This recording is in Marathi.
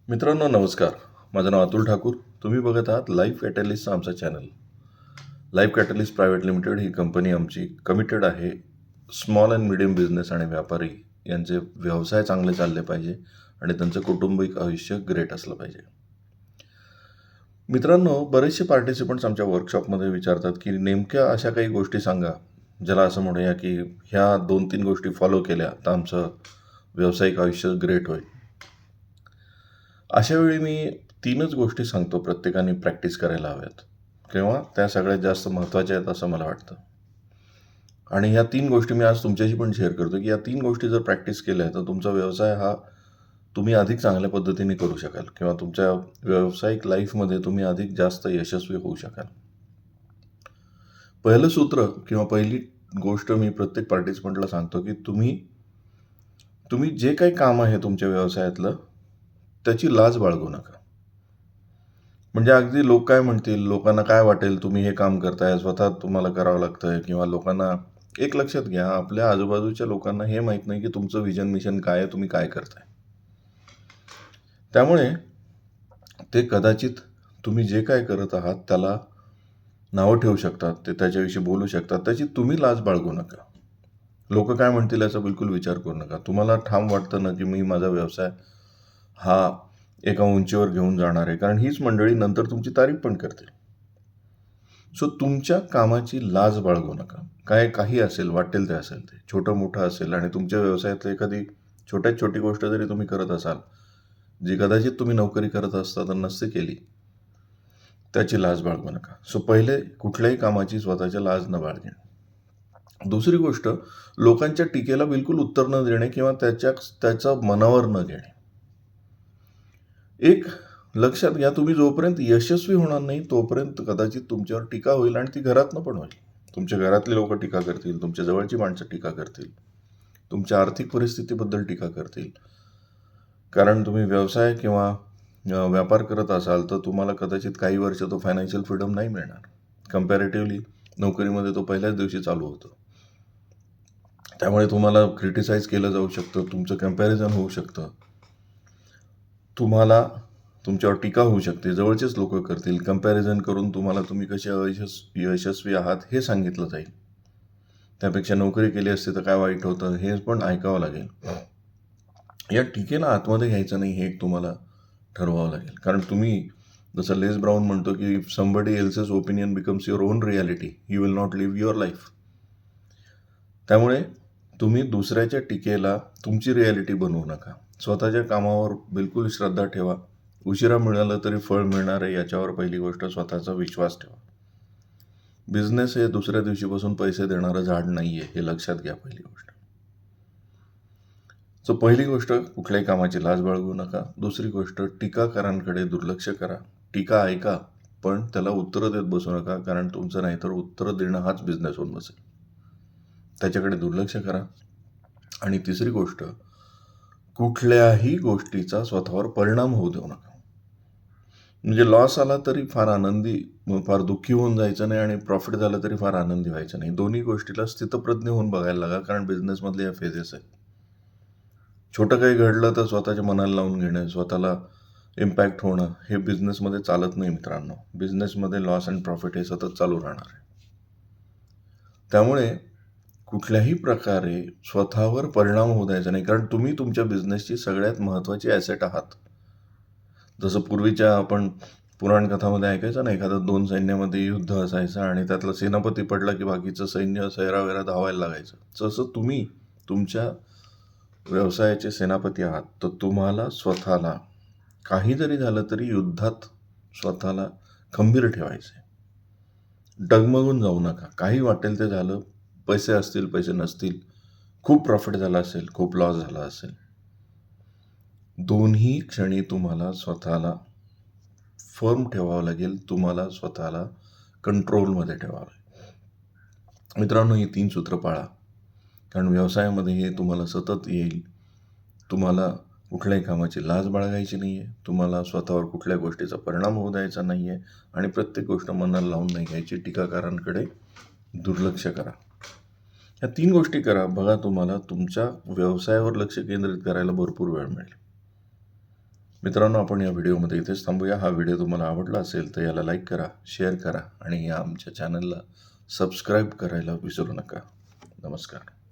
मित्रांनो नमस्कार. माझं नाव अतुल ठाकूर. तुम्ही बघत आहात लाईफ कॅटलिस्टचं आमचं channel. Life catalyst private limited ही कंपनी आमची कमिटेड आहे स्मॉल अँड मिडियम बिझनेस आणि व्यापारी यांचे व्यवसाय चांगले चालले पाहिजे आणि त्यांचं कौटुंबिक आयुष्य ग्रेट असलं पाहिजे. मित्रांनो, बरेचसे पार्टिसिपंट्स आमच्या वर्कशॉपमध्ये विचारतात की नेमक्या अशा काही गोष्टी सांगा, ज्याला असं म्हणूया की ह्या 2-3 गोष्टी फॉलो केल्या तर आमचं व्यावसायिक आयुष्य ग्रेट होईल. अशा वेळी मी 3च गोष्टी सांगतो प्रत्येकाने प्रॅक्टिस करायला हव्यात किंवा त्या सगळ्यात जास्त महत्त्वाच्या आहेत असं मला वाटतं. आणि ह्या 3 गोष्टी मी आज तुमच्याशी पण शेअर करतो की या 3 गोष्टी जर प्रॅक्टिस केल्या तर तुमचा व्यवसाय हा तुम्ही अधिक चांगल्या पद्धतीने करू शकाल किंवा तुमच्या व्यावसायिक लाईफमध्ये तुम्ही अधिक जास्त यशस्वी होऊ शकाल. पहिलं सूत्र किंवा पहिली गोष्ट मी प्रत्येक पार्टिसिपंटला सांगतो की तुम्ही जे काही काम आहे तुमच्या व्यवसायातलं त्याची लाज बाळगू नका. म्हणजे अगदी लोक काय म्हणतील, लोकांना काय वाटेल तुम्ही हे काम करताय, स्वतः तुम्हाला करावं लागतंय किंवा लोकांना एक लक्षात घ्या, आपल्या आजूबाजूच्या लोकांना हे माहीत नाही की तुमचं विजन मिशन काय आहे, तुम्ही काय करताय. त्यामुळे ते कदाचित तुम्ही जे काय करत आहात त्याला नावं ठेवू शकतात, ते त्याच्याविषयी बोलू शकतात. त्याची तुम्ही लाज बाळगू नका. लोक काय म्हणतील याचा बिलकुल विचार करू नका. तुम्हाला ठाम वाटतं ना की मी माझा व्यवसाय हा एका उंचीवर घेऊन जाणार आहे, कारण हीच मंडळी नंतर तुमची तारीफ पण करते. सो तुमच्या कामाची लाज बाळगू नका. काही असेल, वाटेल ते असेल, ते छोटं मोठं असेल आणि तुमच्या व्यवसायातली एखादी छोट्यात छोटी गोष्ट जरी तुम्ही करत असाल, जी कदाचित तुम्ही नोकरी करत असता तर नसते केली, त्याची लाज बाळगू नका. सो पहिले कुठल्याही कामाची स्वतःच्या लाज न बाळगणे. दुसरी गोष्ट, लोकांच्या टीकेला बिलकुल उत्तर न देणे किंवा त्याचा मनावर न घेणे. एक लक्षात घ्या, तुम्ही जोपर्यंत यशस्वी होणार नाही तोपर्यंत कदाचित तुमच्यावर टीका होईल आणि ती घरातनं पण होईल. तुमच्या घरातले लोक टीका करतील, तुमच्या जवळची माणसं टीका करतील, तुमच्या आर्थिक परिस्थितीबद्दल टीका करतील. कारण तुम्ही व्यवसाय किंवा व्यापार करत असाल तर तुम्हाला कदाचित काही वर्ष तो फायनान्शियल फ्रीडम नाही मिळणार. कम्पॅरेटिव्हली नोकरीमध्ये तो पहिल्याच दिवशी चालू होतो. त्यामुळे तुम्हाला क्रिटिसाइज केलं जाऊ शकतं, तुमचं कम्पॅरिझन होऊ शकतं, तुम्हाला तुमच्यावर टीका होऊ शकते, जवळचेच लोक करतील, कम्पॅरिझन करून तुम्हाला तुम्ही कसे यशस्वी आहात हे सांगितलं जाईल. त्यापेक्षा नोकरी केली असते तर काय वाईट होतं हे पण ऐकावं लागेल. या टीकेला आतमध्ये घ्यायचं नाही हे तुम्हाला ठरवावं लागेल. कारण तुम्ही जसं लेस ब्राऊन म्हणतो की if somebody else's opinion becomes your own reality you will not live your life. त्यामुळे तुम्ही दुसऱ्याच्या टीकेला तुमची रियालिटी बनवू नका. स्वतःच्या कामावर बिलकुल श्रद्धा ठेवा. उशिरा मिळालं तरी फळ मिळणार आहे याच्यावर पहिली गोष्ट स्वतःचा विश्वास ठेवा. बिझनेस हे दुसऱ्या दिवशीपासून पैसे देणारं झाड नाही आहे, हे लक्षात घ्या पहिली गोष्ट. सो पहिली गोष्ट, कुठल्याही कामाची लाज बाळगू नका. दुसरी गोष्ट, टीकाकारांकडे दुर्लक्ष करा. टीका ऐका पण त्याला उत्तरं देत बसू नका, कारण तुमचं नाहीतर उत्तरं देणं हाच बिझनेस होऊन बसेल. त्याच्याकडे दुर्लक्ष करा. आणि तिसरी गोष्ट, कुठल्याही गोष्टीचा स्वतःवर परिणाम होऊ देऊ नका. म्हणजे लॉस आला तरी फार दुःखी होऊन जायचं नाही आणि प्रॉफिट झालं तरी फार आनंदी व्हायचं नाही. दोन्ही गोष्टीला स्थितप्रज्ञ होऊन बघायला लागा, कारण बिझनेसमधले या फेजेस आहेत. छोटं काही घडलं तर स्वतःच्या मनाला लावून घेणं, स्वतःला इम्पॅक्ट होणं हे बिझनेसमध्ये चालत नाही मित्रांनो. बिझनेसमध्ये लॉस अँड प्रॉफिट हे सतत चालू राहणार आहे. त्यामुळे कुठल्याही प्रकारे स्वतःवर परिणाम होऊ द्यायचा नाही, कारण तुम्ही तुमच्या बिझनेसची सगळ्यात महत्त्वाची ॲसेट आहात. जसं पूर्वीच्या आपण पुराणकथामध्ये ऐकायचं ना, एखादं 2 सैन्यामध्ये युद्ध असायचं आणि त्यातला सेनापती पडला की बाकीचं सैन्य सैरावैरा धावायला लागायचं. तसं तुम्ही तुमच्या व्यवसायाचे सेनापती आहात, तर तुम्हाला स्वतःला काही जरी झालं तरी युद्धात स्वतःला खंबीर ठेवायचं आहे. डगमगून जाऊ नका. काही वाटेल ते झालं, पैसे असतील पैसे नसतील, खूप प्रॉफिट झाला असेल, खूप लॉस झाला असेल, दोन्ही क्षणी तुम्हाला स्वतःला फर्म ठेवावं लागेल. तुम्हाला स्वतःला कंट्रोलमध्ये ठेवावं लागेल. मित्रांनो, ही 3 सूत्र पाळा, कारण व्यवसायामध्ये हे तुम्हाला सतत येईल. तुम्हाला कुठल्याही कामाची लाज बाळगायची नाही आहे, तुम्हाला स्वतःवर कुठल्या गोष्टीचा परिणाम होऊ द्यायचा नाही आहे आणि प्रत्येक गोष्ट मनाला लावून नाही घ्यायची. टीकाकारांकडे दुर्लक्ष करा. ह्या 3 गोष्टी करा, बघा तुम्हाला तुमच्या व्यवसायावर लक्ष केंद्रित करायला भरपूर वेळ मिळेल. मित्रांनो, आपण या व्हिडिओमध्ये इथेच थांबूया. हा व्हिडिओ तुम्हाला आवडला असेल तर याला लाईक करा, शेअर करा आणि या आमच्या चॅनलला सबस्क्राईब करायला विसरू नका. नमस्कार.